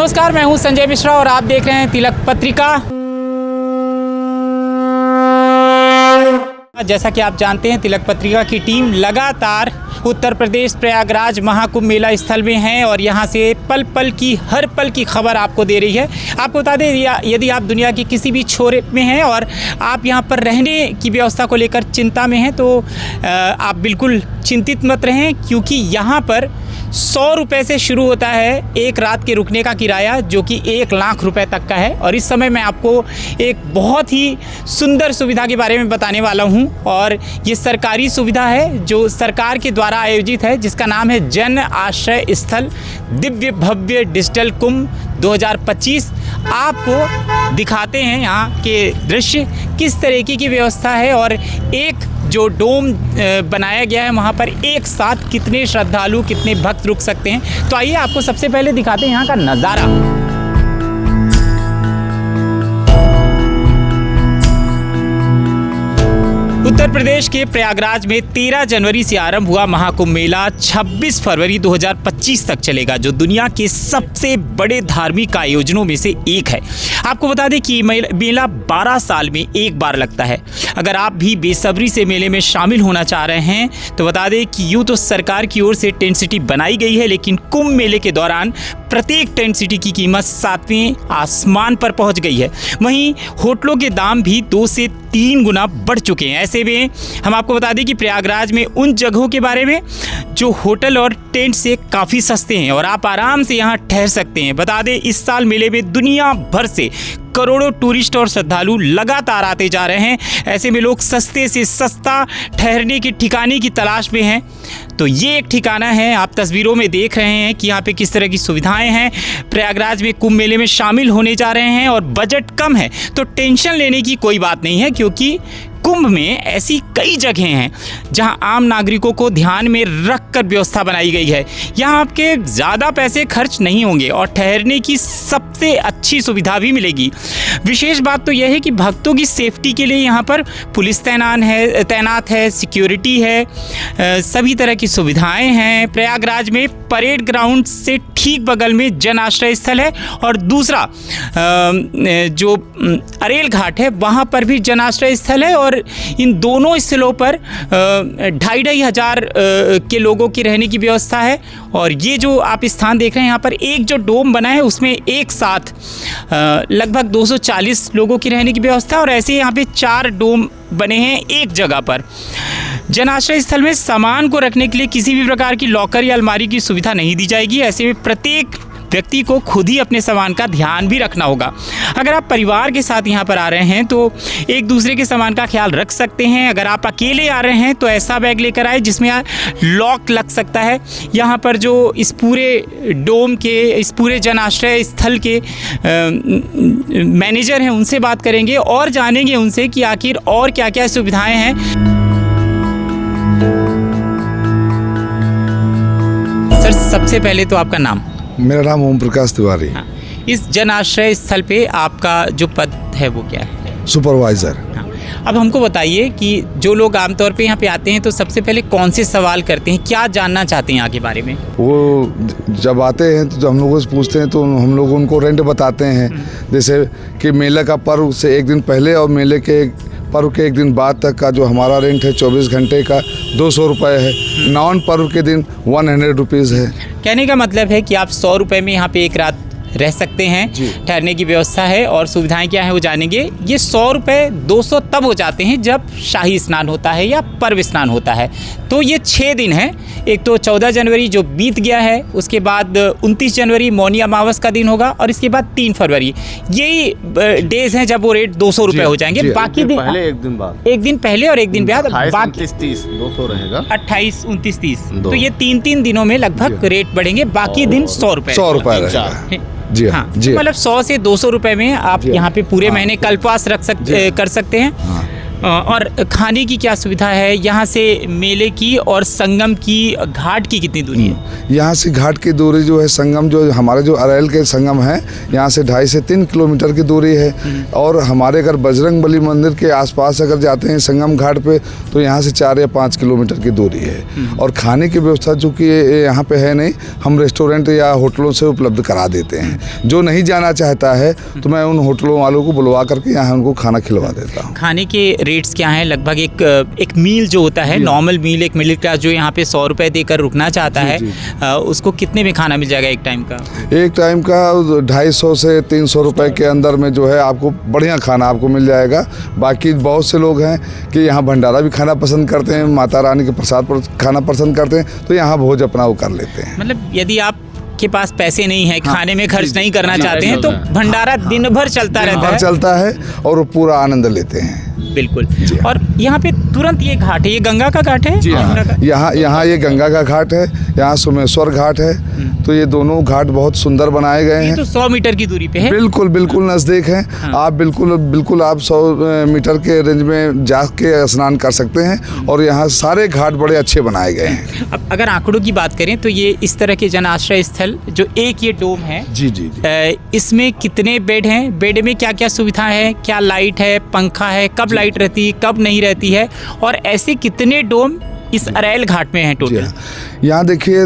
नमस्कार, मैं हूं संजय मिश्रा और आप देख रहे हैं तिलक पत्रिका। जैसा कि आप जानते हैं, तिलक पत्रिका की टीम लगातार उत्तर प्रदेश प्रयागराज महाकुंभ मेला स्थल में है और यहाँ से पल पल की हर पल की खबर आपको दे रही है। आपको बता दें, यदि आप दुनिया के किसी भी छोरे में हैं और आप यहाँ पर रहने की व्यवस्था को लेकर चिंता में हैं तो आप बिल्कुल चिंतित मत रहें, क्योंकि यहाँ पर 100 रुपये से शुरू होता है एक रात के रुकने का किराया, जो कि 1 लाख रुपए तक का है। और इस समय मैं आपको एक बहुत ही सुंदर सुविधा के बारे में बताने वाला हूं, और ये सरकारी सुविधा है जो सरकार के द्वारा आयोजित है, जिसका नाम है जन आश्रय स्थल दिव्य भव्य डिजिटल कुंभ 2025। आपको दिखाते हैं यहाँ के दृश्य, किस तरीके की व्यवस्था है और एक जो डोम बनाया गया है वहाँ पर एक साथ कितने श्रद्धालु, कितने भक्त रुक सकते हैं। तो आइए आपको सबसे पहले दिखाते हैं यहाँ का नज़ारा। उत्तर प्रदेश के प्रयागराज में 13 जनवरी से आरंभ हुआ महाकुंभ मेला 26 फरवरी 2025 तक चलेगा, जो दुनिया के सबसे बड़े धार्मिक आयोजनों में से एक है। आपको बता दें कि मेला 12 साल में एक बार लगता है। अगर आप भी बेसब्री से मेले में शामिल होना चाह रहे हैं तो बता दें कि यूँ तो सरकार की ओर से टेंट सिटी बनाई गई है, लेकिन कुंभ मेले के दौरान प्रत्येक टेंट सिटी की कीमत 7वें आसमान पर पहुंच गई है। वहीं होटलों के दाम भी 2 से 3 गुना बढ़ चुके हैं। ऐसे में हम आपको बता दें कि प्रयागराज में उन जगहों के बारे में जो होटल और टेंट से काफ़ी सस्ते हैं और आप आराम से यहाँ ठहर सकते हैं। बता दें, इस साल मेले में दुनिया भर से करोड़ों टूरिस्ट और श्रद्धालु लगातार आते जा रहे हैं। ऐसे में लोग सस्ते से सस्ता ठहरने के ठिकाने की तलाश में हैं। तो ये एक ठिकाना है, आप तस्वीरों में देख रहे हैं कि यहाँ पे किस तरह की सुविधाएं हैं। प्रयागराज में कुंभ मेले में शामिल होने जा रहे हैं और बजट कम है तो टेंशन लेने की कोई बात नहीं है, क्योंकि कुंभ में ऐसी कई जगह हैं जहां आम नागरिकों को ध्यान में रखकर व्यवस्था बनाई गई है। यहां आपके ज़्यादा पैसे खर्च नहीं होंगे और ठहरने की सबसे अच्छी सुविधा भी मिलेगी। विशेष बात तो यह है कि भक्तों की सेफ्टी के लिए यहां पर पुलिस तैनात है, सिक्योरिटी है, सभी तरह की सुविधाएं हैं। प्रयागराज में परेड ग्राउंड से ठीक बगल में जन आश्रय स्थल है और दूसरा जो अरेल घाट है वहाँ पर भी जन आश्रय स्थल है, और इन दोनों स्थलों पर 2,500 के लोगों की रहने की व्यवस्था है। और ये जो आप स्थान देख रहे हैं, यहाँ पर एक जो डोम बना है उसमें एक साथ लगभग 240 लोगों की रहने की व्यवस्था, और ऐसे यहाँ पे 4 डोम बने हैं एक जगह पर। जन आश्रय स्थल में सामान को रखने के लिए किसी भी प्रकार की लॉकर या अलमारी की सुविधा नहीं दी जाएगी। ऐसे में प्रत्येक व्यक्ति को खुद ही अपने सामान का ध्यान भी रखना होगा। अगर आप परिवार के साथ यहाँ पर आ रहे हैं तो एक दूसरे के सामान का ख्याल रख सकते हैं। अगर आप अकेले आ रहे हैं तो ऐसा बैग लेकर आए जिसमें लॉक लग सकता है। यहाँ पर जो इस पूरे डोम के, इस पूरे जन आश्रय स्थल के मैनेजर हैं, उनसे बात करेंगे और जानेंगे उनसे कि आखिर और क्या क्या सुविधाएं हैं। सर, सबसे पहले तो आपका नाम? मेरा नाम ओम प्रकाश तिवारी। हाँ। इस जन आश्रय स्थल पे आपका जो पद है वो क्या है? सुपरवाइज़र। हाँ। अब हमको बताइए कि जो लोग आमतौर पे यहाँ पे आते हैं तो सबसे पहले कौन से सवाल करते हैं, क्या जानना चाहते हैं यहाँ के बारे में? वो जब आते हैं तो हम लोगों से पूछते हैं तो हम लोग उनको रेंट बताते हैं, जैसे कि मेले का पर्व से एक दिन पहले और मेले के पर्व के एक दिन बाद तक का जो हमारा रेंट है 24 घंटे का 200 रुपये है। नॉन पर्व के दिन 100 रुपीज़ है। कहने का मतलब है कि आप 100 रुपये में यहाँ पे एक रात रह सकते हैं, ठहरने की व्यवस्था है। और सुविधाएं क्या है वो जानेंगे। ये 100 रुपये 200 तब हो जाते हैं जब शाही स्नान होता है या पर्व स्नान होता है। तो ये 6 दिन है। एक तो 14 जनवरी जो बीत गया है, उसके बाद 29 जनवरी मौनी अमावस का दिन होगा, और इसके बाद 3 फरवरी। यही डेज हैं जब वो रेट 200 रुपये हो जाएंगे। बाकी दिन पहले, एक दिन बाद, एक दिन पहले और एक दिन बाद, बाकी 30 200 रहेगा। 28, 29, 30। तो ये 3 दिनों में लगभग रेट बढ़ेंगे। बाकी दिन 100 रुपये रहेगा। जी हाँ, जी। मतलब 100 से 200 रुपये में आप यहाँ पे पूरे महीने कल्पवास कर सकते हैं। और खाने की क्या सुविधा है यहाँ से मेले की, और संगम की घाट की कितनी दूरी है? यहाँ से घाट की दूरी जो है, संगम जो हमारे जो अरैल के संगम है, यहाँ से 2.5 से 3 किलोमीटर की दूरी है। और हमारे अगर बजरंगबली मंदिर के आसपास अगर जाते हैं संगम घाट पे, तो यहाँ से 4 या 5 किलोमीटर की दूरी है। और खाने की व्यवस्था चूँकि यहाँ पे है नहीं, हम रेस्टोरेंट या होटलों से उपलब्ध करा देते हैं। जो नहीं जाना चाहता है तो मैं उन होटलों वालों को बुलवा करके यहाँ उनको खाना खिलवा देता हूँ। खाने के रेट्स क्या हैं? लगभग एक मील जो होता है, नॉर्मल मील, एक मिडिल क्लास जो यहाँ पे 100 रुपये देकर रुकना चाहता है, उसको कितने में खाना मिल जाएगा एक टाइम का? एक टाइम का 250 से 300 रुपए के अंदर में जो है आपको बढ़िया खाना आपको मिल जाएगा। बाकी बहुत से लोग हैं कि यहाँ भंडारा भी खाना पसंद करते हैं, माता रानी के प्रसाद पर खाना पसंद करते हैं, तो यहाँ भोज अपना वो कर लेते हैं। मतलब यदि आप के पास पैसे नहीं है, खाने में खर्च नहीं करना चाहते हैं, तो भंडारा दिन भर चलता रहता है। चलता है और वो पूरा आनंद लेते हैं। बिल्कुल। और यहाँ पे तुरंत ये घाट है, ये गंगा का घाट है? यहाँ ये गंगा का घाट है, यहाँ सोमेश्वर घाट है। तो ये दोनों घाट बहुत सुंदर बनाए गए हैं। तो 100 मीटर की दूरी पे है। बिल्कुल बिल्कुल नज़दीक है। आप बिल्कुल आप 100 मीटर के रेंज में जाके स्नान कर सकते हैं। और यहाँ सारे घाट बड़े अच्छे बनाए गए हैं। अब अगर आंकड़ों की बात करें तो ये इस तरह के जन आश्रय स्थल जो एक ये डोम है, जी, इसमें कितने बेड हैं? बेड में क्या क्या सुविधा है? क्या लाइट है, पंखा है, कब लाइट रहती है, कब नहीं रहती है? और ऐसे कितने डोम इस अरैल घाट में हैं टोटल? यहाँ देखिए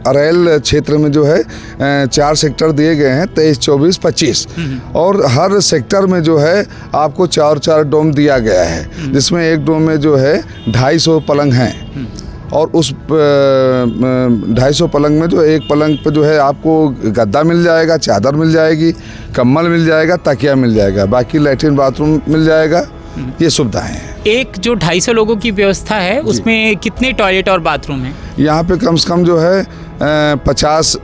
अरैल क्षेत्र में जो है 4 सेक्टर दिए गए हैं, 23, 24, 25। और हर सेक्टर में जो है आपको 4 डोम दिया गया है, जिसमें एक डोम में जो है 250 पलंग हैं। और उस 250 पलंग में जो एक पलंग पे जो है आपको गद्दा मिल जाएगा, चादर मिल जाएगी, कंबल मिल जाएगा, तकिया मिल जाएगा, बाकी लैट्रिन बाथरूम मिल जाएगा। ये सुविधाएं हैं। एक जो 250 लोगों की व्यवस्था है उसमें कितने टॉयलेट और बाथरूम हैं? यहाँ पे कम से कम जो है 50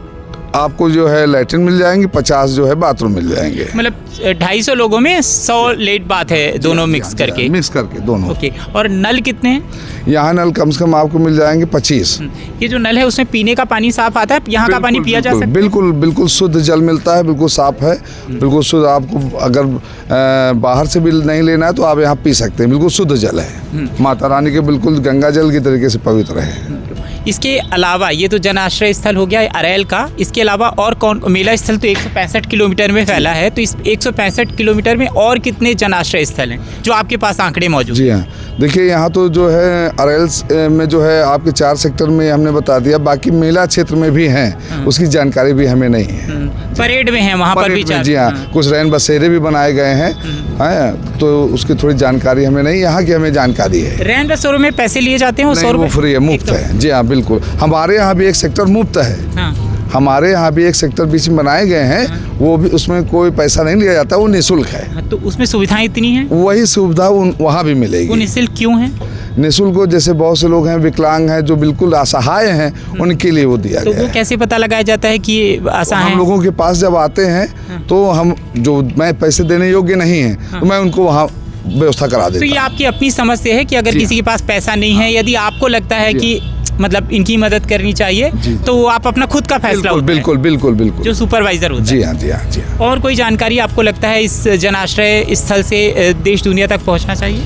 आपको जो है लैट्रिन मिल जाएंगे, 50 जो है बाथरूम मिल जाएंगे। मतलब 250 लोगों में 100 लेट बात है, दोनों मिक्स करके दोनों। ओके। और नल कितने हैं? यहाँ नल कम से कम आपको मिल जाएंगे 25। ये जो नल है उसमें पीने का पानी साफ आता है? यहाँ का पानी पिया जा सकता है? बिल्कुल शुद्ध जल मिलता है, बिल्कुल साफ है, बिल्कुल शुद्ध। आपको अगर बाहर से बिल नहीं लेना है तो आप यहाँ पी सकते हैं, बिल्कुल शुद्ध जल है। माता रानी के बिल्कुल गंगा जल की तरीके से पवित्र है। इसके अलावा ये तो जन आश्रय स्थल हो गया अरैल का, इसके अलावा और कौन? मेला स्थल तो 165 किलोमीटर में फैला है, तो इस 165 किलोमीटर में और कितने जन आश्रय स्थल हैं जो आपके पास आंकड़े मौजूद? जी हाँ, देखिए यहाँ तो जो है अरैल में जो है आपके 4 सेक्टर में हमने बता दिया, बाकी मेला क्षेत्र में भी हैं, उसकी जानकारी भी हमें नहीं है। परेड में है वहाँ पर भी? जी हाँ, कुछ रैन बसेरे भी बनाए गए हैं, तो उसकी थोड़ी जानकारी हमें नहीं, यहाँ की हमें जानकारी है। रैन बसेरों में पैसे लिए जाते हैं? वो फ्री है, मुफ्त है। जी हाँ बिल्कुल, हमारे यहाँ भी एक सेक्टर मुफ्त है। हमारे यहाँ भी एक सेक्टर बीच में बनाए गए हैं, वो भी उसमें कोई पैसा नहीं लिया जाता, वो निःशुल्क है। तो उसमें सुविधाएं इतनी हैं? वही सुविधा वहाँ भी मिलेगी। वो निःशुल्क क्यों है? निःशुल्क जैसे बहुत से लोग हैं विकलांग हैं, जो बिल्कुल असहाय हैं, उनके लिए वो दिया गया है। तो वो कैसे पता लगाया जाता है कि ये असहाय हैं? हम लोगों के पास जब आते हैं तो हम जो मैं पैसे देने योग्य नहीं हैं, तो मैं उनको वहाँ व्यवस्था करा देता हूँ। तो ये आपकी अपनी समझ से है कि अगर किसी के पास पैसा नहीं है, यदि आपको लगता है कि मतलब इनकी मदद करनी चाहिए, तो आप अपना खुद का फैसला बिल्कुल जो सुपरवाइजर होता है। जी हाँ। और कोई जानकारी आपको लगता है इस जन आश्रय स्थल से देश दुनिया तक पहुंचना चाहिए?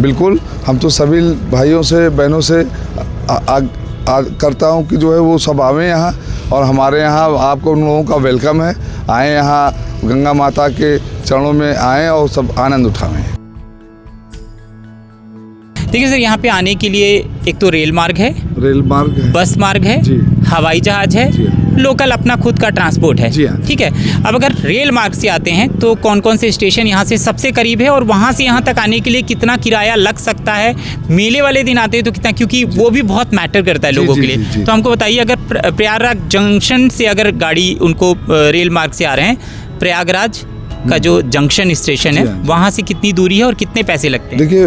बिल्कुल, हम तो सभी भाइयों से बहनों से करता हूँ कि जो है वो सब आवें यहाँ, और हमारे यहाँ आपको उन लोगों का वेलकम है। आएँ यहाँ, गंगा माता के चरणों में आएँ और सब आनंद उठावें। देखिए सर, यहाँ पे आने के लिए एक तो रेल मार्ग है, बस मार्ग है, हवाई जहाज है, लोकल अपना खुद का ट्रांसपोर्ट है। ठीक है। अब अगर रेल मार्ग से आते हैं तो कौन कौन से स्टेशन यहाँ से सबसे करीब है, और वहाँ से यहाँ तक आने के लिए कितना किराया लग सकता है? मेले वाले दिन आते हैं तो कितना, क्योंकि वो भी बहुत मैटर करता है लोगों के लिए। तो हमको बताइए, अगर प्रयागराज जंक्शन से अगर गाड़ी उनको रेल मार्ग से आ रहे हैं, प्रयागराज का जो जंक्शन स्टेशन है वहाँ से कितनी दूरी है और कितने पैसे लगते हैं? देखिए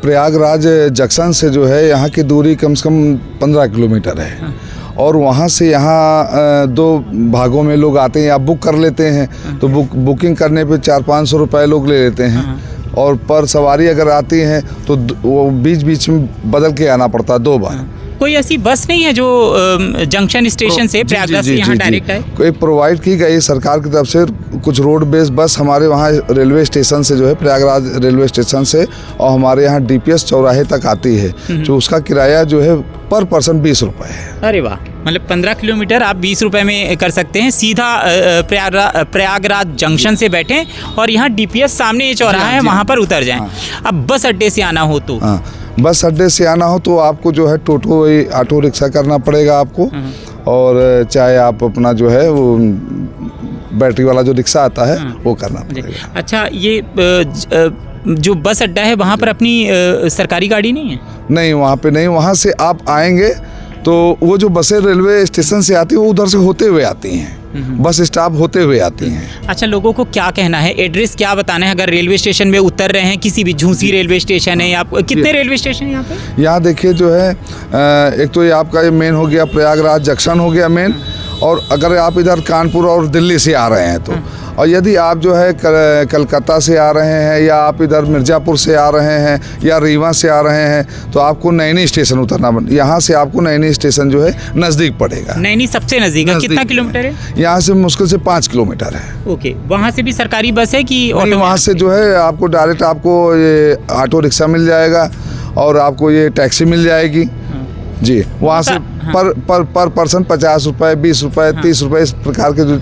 प्रयागराज जंक्शन से जो है यहाँ की दूरी कम से कम 15 किलोमीटर है। और वहाँ से यहाँ 2 भागों में लोग आते हैं, या बुक कर लेते हैं, तो बुकिंग करने पे 400-500 रुपये लोग ले लेते हैं। और पर सवारी अगर आती हैं तो वो बीच बीच में बदल के आना पड़ता है 2 बार। कोई ऐसी बस नहीं है जो जंक्शन स्टेशन से प्रयागराज से यहाँ डायरेक्ट आए? कोई प्रोवाइड की गई सरकार की तरफ से कुछ रोड बेस्ड बस हमारे वहाँ रेलवे स्टेशन से जो है प्रयागराज रेलवे स्टेशन से और हमारे यहाँ DPS चौराहे तक आती है, जो उसका किराया जो है पर पर्सन 20 रुपये है। अरे वाह, मतलब 15 किलोमीटर आप 20 रुपये में कर सकते हैं। सीधा प्रयागराज जंक्शन से बैठें और यहाँ DPS सामने ये चौराहा है, वहाँ पर उतर जाएं। अब बस अड्डे से आना हो तो? हाँ, बस अड्डे से आना हो तो आपको जो है टोटो ऑटो रिक्शा करना पड़ेगा आपको, और चाहे आप अपना जो है वो बैटरी वाला जो रिक्शा आता है वो करना पड़ेगा। अच्छा, ये जो बस अड्डा है वहाँ पर अपनी सरकारी गाड़ी नहीं है? नहीं, वहाँ पे नहीं। वहाँ से आप आएंगे तो वो जो बसें रेलवे स्टेशन से आती हैं वो उधर से होते हुए आती हैं, बस स्टॉप होते हुए आती हैं। अच्छा, लोगों को क्या कहना है, एड्रेस क्या बताना है अगर रेलवे स्टेशन में उतर रहे हैं? किसी भी झूसी रेलवे स्टेशन है, आप कितने रेलवे स्टेशन है यहाँ पे? यहाँ देखिए जो है एक तो ये आपका ये मेन हो गया प्रयागराज जंक्शन हो गया मेन, और अगर आप इधर कानपुर और दिल्ली से आ रहे हैं तो, और यदि आप जो है कलकत्ता से आ रहे हैं या आप इधर मिर्ज़ापुर से आ रहे हैं या रीवा से आ रहे हैं तो आपको नैनी स्टेशन उतरना यहाँ से आपको नैनी स्टेशन जो है नज़दीक पड़ेगा। नैनी सबसे नज़दीक है? कितना किलोमीटर है? यहाँ से मुश्किल से 5 किलोमीटर है। ओके, वहाँ से भी सरकारी बस है कि ऑटो? वहाँ से जो है आपको डायरेक्ट आपको ये ऑटो रिक्शा मिल जाएगा और आपको ये टैक्सी मिल जाएगी जी। वहाँ से पर पर्सन 50 रुपये, 20 रुपये, 30 रुपये इस प्रकार के जो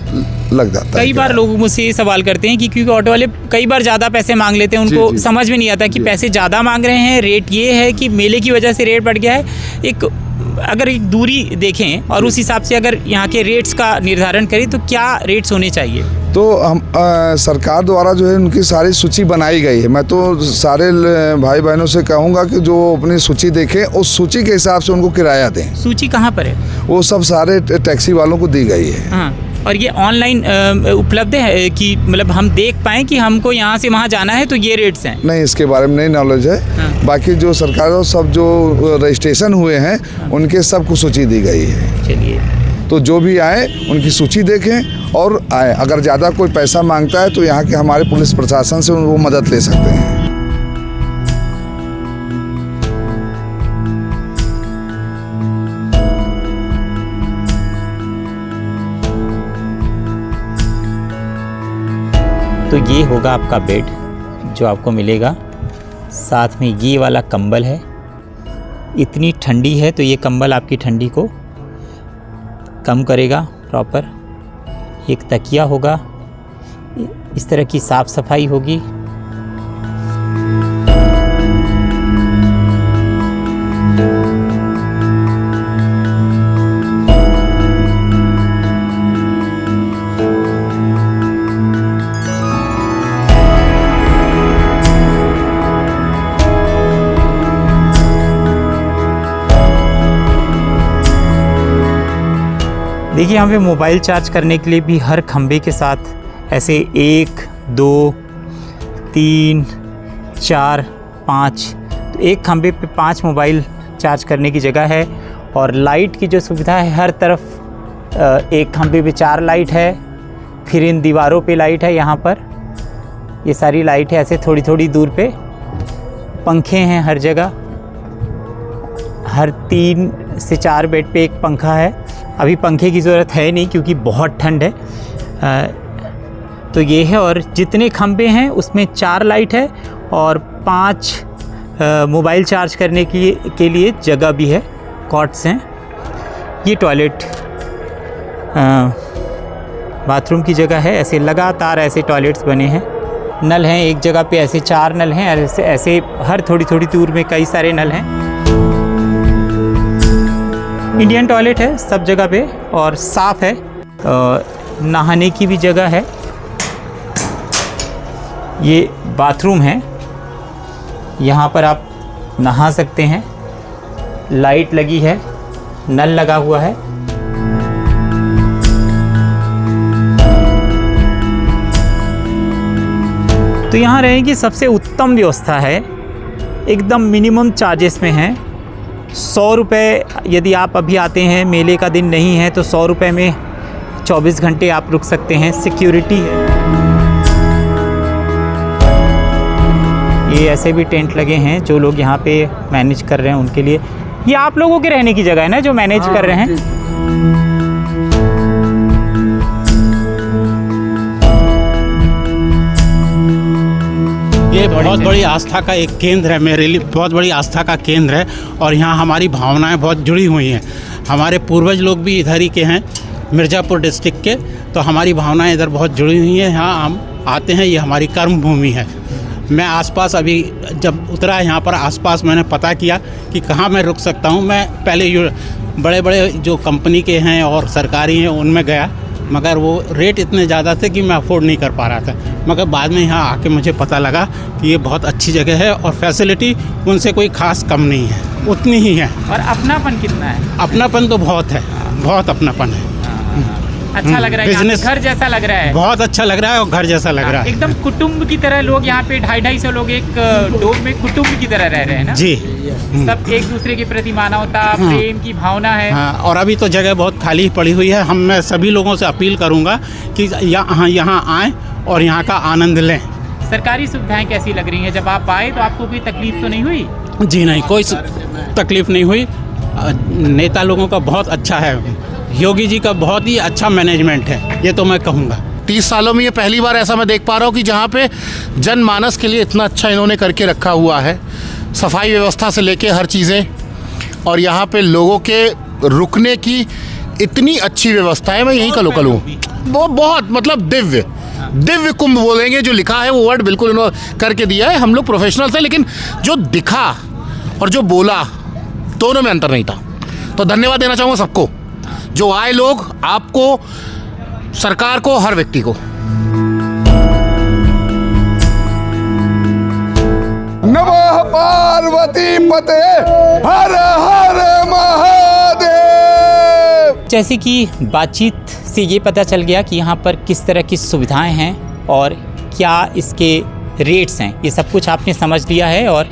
लग जाता है। कई बार लोग मुझसे ये सवाल करते हैं कि क्योंकि ऑटो वाले कई बार ज़्यादा पैसे मांग लेते हैं, उनको समझ में नहीं आता कि पैसे ज़्यादा मांग रहे हैं, रेट ये है कि मेले की वजह से रेट बढ़ गया है। अगर एक दूरी देखें और उस हिसाब से अगर यहाँ के रेट्स का निर्धारण करें तो क्या रेट्स होने चाहिए? तो हम सरकार द्वारा जो है उनकी सारी सूची बनाई गई है। मैं तो सारे भाई बहनों से कहूँगा कि जो अपनी सूची देखें, उस सूची के हिसाब से उनको किराया दें। सूची कहाँ पर है? वो सब सारे टैक्सी वालों को दी गई है। हाँ, और ये ऑनलाइन उपलब्ध है कि मतलब हम देख पाएँ कि हमको यहाँ से वहाँ जाना है तो ये रेट्स हैं? नहीं, इसके बारे में नहीं नॉलेज है। हाँ। बाकी जो सरकार सब जो रजिस्ट्रेशन हुए हैं उनके सबको सूची दी गई है। चलिए, तो जो भी आए उनकी सूची देखें और आए। अगर ज़्यादा कोई पैसा मांगता है तो यहाँ के हमारे पुलिस प्रशासन से वो मदद ले सकते हैं। तो ये होगा आपका बेड जो आपको मिलेगा, साथ में ये वाला कंबल है। इतनी ठंडी है तो ये कंबल आपकी ठंडी को कम करेगा प्रॉपर। एक तकिया होगा, इस तरह की साफ़ सफाई होगी। देखिए, यहाँ पे मोबाइल चार्ज करने के लिए भी हर खंबे के साथ ऐसे 1, 2, 3, 4, 5, तो एक खंबे पे 5 मोबाइल चार्ज करने की जगह है। और लाइट की जो सुविधा है, हर तरफ एक खंबे पे 4 लाइट है, फिर इन दीवारों पे लाइट है। यहाँ पर ये सारी लाइट है। ऐसे थोड़ी थोड़ी दूर पे पंखे हैं हर जगह। हर 3 से 4 बेड पे एक पंखा है। अभी पंखे की ज़रूरत है नहीं क्योंकि बहुत ठंड है। तो ये है, और जितने खंबे हैं उसमें 4 लाइट है और 5 मोबाइल चार्ज करने के लिए जगह भी है, कॉट्स हैं। ये टॉयलेट बाथरूम की जगह है। ऐसे लगातार ऐसे टॉयलेट्स बने हैं। नल हैं एक जगह पे, ऐसे 4 नल हैं। ऐसे हर थोड़ी थोड़ी दूर में कई सारे नल हैं। इंडियन टॉयलेट है सब जगह पे और साफ़ है। नहाने की भी जगह है। ये बाथरूम है, यहाँ पर आप नहा सकते हैं। लाइट लगी है, नल लगा हुआ है। तो यहाँ रहने की सबसे उत्तम व्यवस्था है, एकदम मिनिमम चार्जेस में है। 100 रुपये यदि आप अभी आते हैं, मेले का दिन नहीं है, तो 100 रुपये में 24 घंटे आप रुक सकते हैं। सिक्योरिटी है। ये ऐसे भी टेंट लगे हैं जो लोग यहाँ पे मैनेज कर रहे हैं उनके लिए। ये आप लोगों के रहने की जगह है ना जो मैनेज कर रहे हैं? ये बहुत बड़ी आस्था का एक केंद्र है, मेरे लिए बहुत बड़ी आस्था का केंद्र है और यहाँ हमारी भावनाएं बहुत जुड़ी हुई हैं। हमारे पूर्वज लोग भी इधर ही के हैं, मिर्ज़ापुर डिस्ट्रिक्ट के, तो हमारी भावनाएं इधर बहुत जुड़ी हुई हैं। यहाँ हम आते हैं, ये हमारी कर्म भूमि है। मैं आसपास अभी जब उतरा यहाँ पर आसपास मैंने पता किया कि कहाँ मैं रुक सकता हूँ। मैं पहले बड़े बड़े जो कंपनी के हैं और सरकारी हैं उनमें गया, मगर वो रेट इतने ज़्यादा थे कि मैं अफोर्ड नहीं कर पा रहा था। मगर बाद में यहाँ आके मुझे पता लगा कि ये बहुत अच्छी जगह है और फैसिलिटी उनसे कोई ख़ास कम नहीं है, उतनी ही है। और अपनापन कितना है? अपनापन तो बहुत है, बहुत अपनापन है। अच्छा लग रहा है, बिजनेस घर जैसा लग रहा है। बहुत अच्छा लग रहा है और घर जैसा लग रहा है एकदम कुटुंब की तरह। लोग यहाँ पे 250-250 लोग एक डोम में कुटुंब की तरह रह रहे हैं ना जी। सब एक दूसरे के प्रति मानवता प्रेम की भावना है। हाँ, और अभी तो जगह बहुत खाली पड़ी हुई है। मैं सभी लोगों से अपील करूँगा कि यहाँ आएँ और यहाँ का आनंद लें। सरकारी सुविधाएं कैसी लग रही हैं? जब आप आए तो आपको कोई तकलीफ तो नहीं हुई? जी नहीं, कोई तकलीफ नहीं हुई। नेता लोगों का बहुत अच्छा है, योगी जी का बहुत ही अच्छा मैनेजमेंट है, ये तो मैं कहूँगा। 30 सालों में ये पहली बार ऐसा मैं देख पा रहा हूँ कि जहाँ पे जनमानस के लिए इतना अच्छा इन्होंने करके रखा हुआ है, सफाई व्यवस्था से लेके हर चीज़ें, और यहाँ पे लोगों के रुकने की इतनी अच्छी व्यवस्था है। मैं यहीं का लोकल हूँ। वो बहुत मतलब दिव्य कुंभ बोलेंगे, जो लिखा है वो वर्ड बिल्कुल इन्होंने करके दिया है। हम लोग प्रोफेशनल थे, लेकिन जो दिखा और जो बोला दोनों में अंतर नहीं था। तो धन्यवाद देना चाहूँगा सबको जो आए, लोग, आपको, सरकार को, हर व्यक्ति को। नमः पार्वती पते, हर हर महादेव। जैसे कि बातचीत से ये पता चल गया कि यहाँ पर किस तरह की सुविधाएं हैं और क्या इसके रेट्स हैं, ये सब कुछ आपने समझ लिया है। और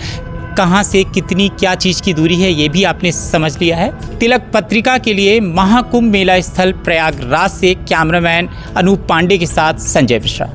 कहाँ से कितनी क्या चीज़ की दूरी है ये भी आपने समझ लिया है। तिलक पत्रिका के लिए महाकुंभ मेला स्थल प्रयागराज से कैमरामैन अनूप पांडे के साथ संजय मिश्रा।